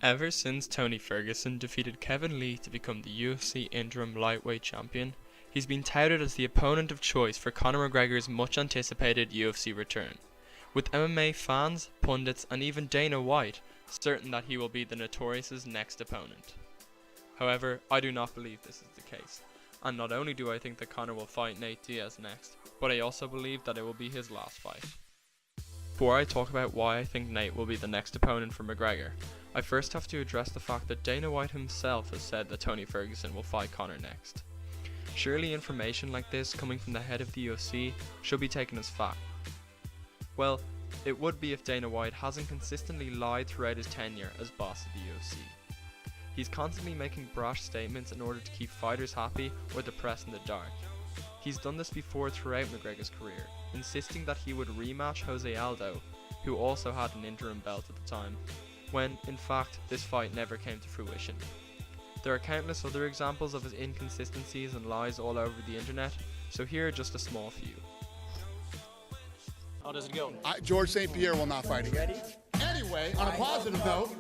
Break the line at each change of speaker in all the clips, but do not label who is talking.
Ever since Tony Ferguson defeated Kevin Lee to become the UFC interim lightweight champion, he's been touted as the opponent of choice for Conor McGregor's much anticipated UFC return, with MMA fans, pundits and even Dana White certain that he will be the Notorious's next opponent. However, I do not believe this is the case, and not only do I think that Conor will fight Nate Diaz next, but I also believe that it will be his last fight. Before I talk about why I think Nate will be the next opponent for McGregor, I first have to address the fact that Dana White himself has said that Tony Ferguson will fight Conor next. Surely information like this coming from the head of the UFC should be taken as fact. Well, it would be if Dana White hasn't consistently lied throughout his tenure as boss of the UFC. He's constantly making brash statements in order to keep fighters happy or the press in the dark. He's done this before throughout McGregor's career, insisting that he would rematch Jose Aldo, who also had an interim belt at the time, when, in fact, this fight never came to fruition. There are countless other examples of his inconsistencies and lies all over the internet, so here are just a small few.
How does it go?
George St. Pierre will not fight again. Anyway, on a positive note,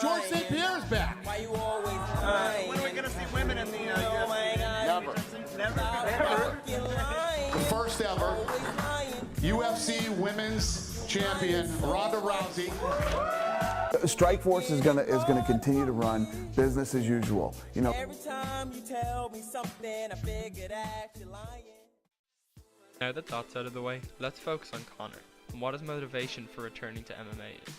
George St. Pierre is back.
When are we going to see women in the UFC?
Never. The first ever UFC Women's Champion, Ronda Rousey.
Strikeforce is gonna continue to run business as usual. You know.
Every time you tell me something, I figure that you're lying.
Now that that's out of the way, let's focus on Conor and what his motivation for returning to MMA is.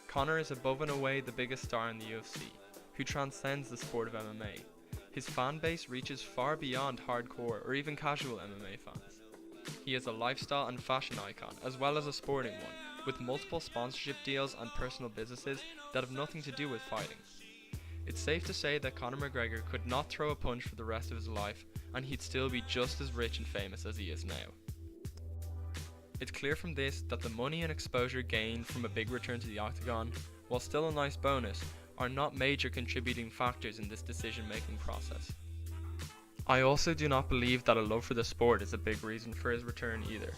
Conor is above and away the biggest star in the UFC, who transcends the sport of MMA. His fan base reaches far beyond hardcore or even casual MMA fans. He is a lifestyle and fashion icon, as well as a sporting one, with multiple sponsorship deals and personal businesses that have nothing to do with fighting. It's safe to say that Conor McGregor could not throw a punch for the rest of his life, and he'd still be just as rich and famous as he is now. It's clear from this that the money and exposure gained from a big return to the octagon, while still a nice bonus, are not major contributing factors in this decision-making process. I also do not believe that a love for the sport is a big reason for his return either.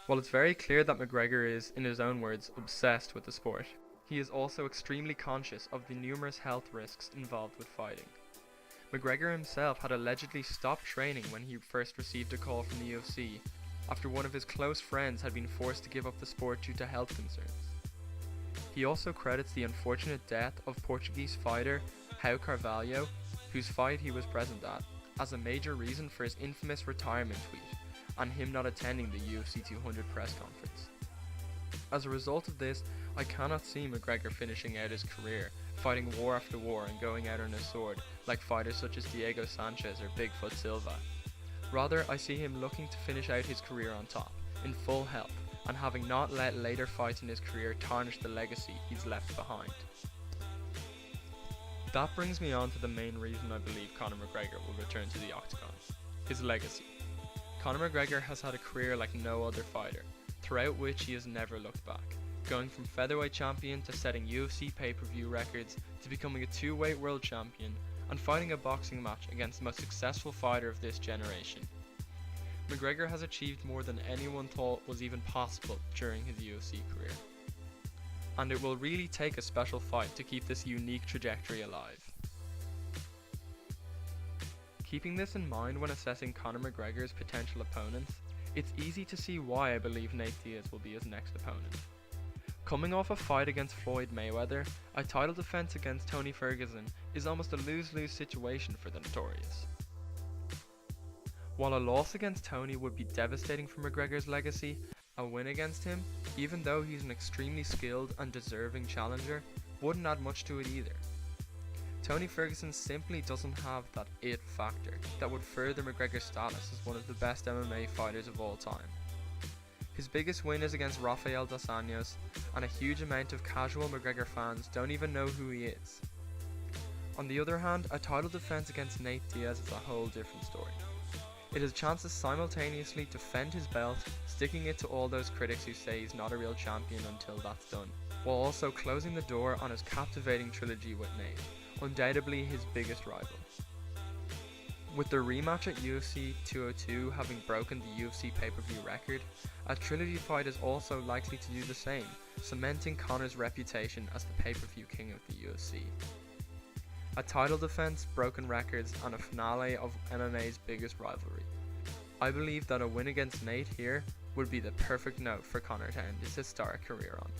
While it's very clear that McGregor is, in his own words, obsessed with the sport, he is also extremely conscious of the numerous health risks involved with fighting. McGregor himself had allegedly stopped training when he first received a call from the UFC, after one of his close friends had been forced to give up the sport due to health concerns. He also credits the unfortunate death of Portuguese fighter João Carvalho, whose fight he was present at, as a major reason for his infamous retirement tweet, and him not attending the UFC 200 press conference. As a result of this, I cannot see McGregor finishing out his career, fighting war after war and going out on his sword, like fighters such as Diego Sanchez or Bigfoot Silva. Rather, I see him looking to finish out his career on top, in full health, and having not let later fights in his career tarnish the legacy he's left behind. That brings me on to the main reason I believe Conor McGregor will return to the octagon: his legacy. Conor McGregor has had a career like no other fighter, throughout which he has never looked back, going from featherweight champion to setting UFC pay-per-view records to becoming a two-weight world champion and fighting a boxing match against the most successful fighter of this generation. McGregor has achieved more than anyone thought was even possible during his UFC career. And it will really take a special fight to keep this unique trajectory alive. Keeping this in mind when assessing Conor McGregor's potential opponents, it's easy to see why I believe Nate Diaz will be his next opponent. Coming off a fight against Floyd Mayweather, a title defense against Tony Ferguson is almost a lose-lose situation for the Notorious. While a loss against Tony would be devastating for McGregor's legacy, a win against him, even though he's an extremely skilled and deserving challenger, wouldn't add much to it either. Tony Ferguson simply doesn't have that it factor that would further McGregor's status as one of the best MMA fighters of all time. His biggest win is against Rafael dos Anjos, and a huge amount of casual McGregor fans don't even know who he is. On the other hand, a title defense against Nate Diaz is a whole different story. It has chances simultaneously to defend his belt, sticking it to all those critics who say he's not a real champion until that's done, while also closing the door on his captivating trilogy with Nate, undoubtedly his biggest rival. With the rematch at UFC 202 having broken the UFC pay-per-view record, a trilogy fight is also likely to do the same, cementing Conor's reputation as the pay-per-view king of the UFC. A title defense, broken records, and a finale of MMA's biggest rivalry. I believe that a win against Nate here would be the perfect note for Conor to end his historic career on.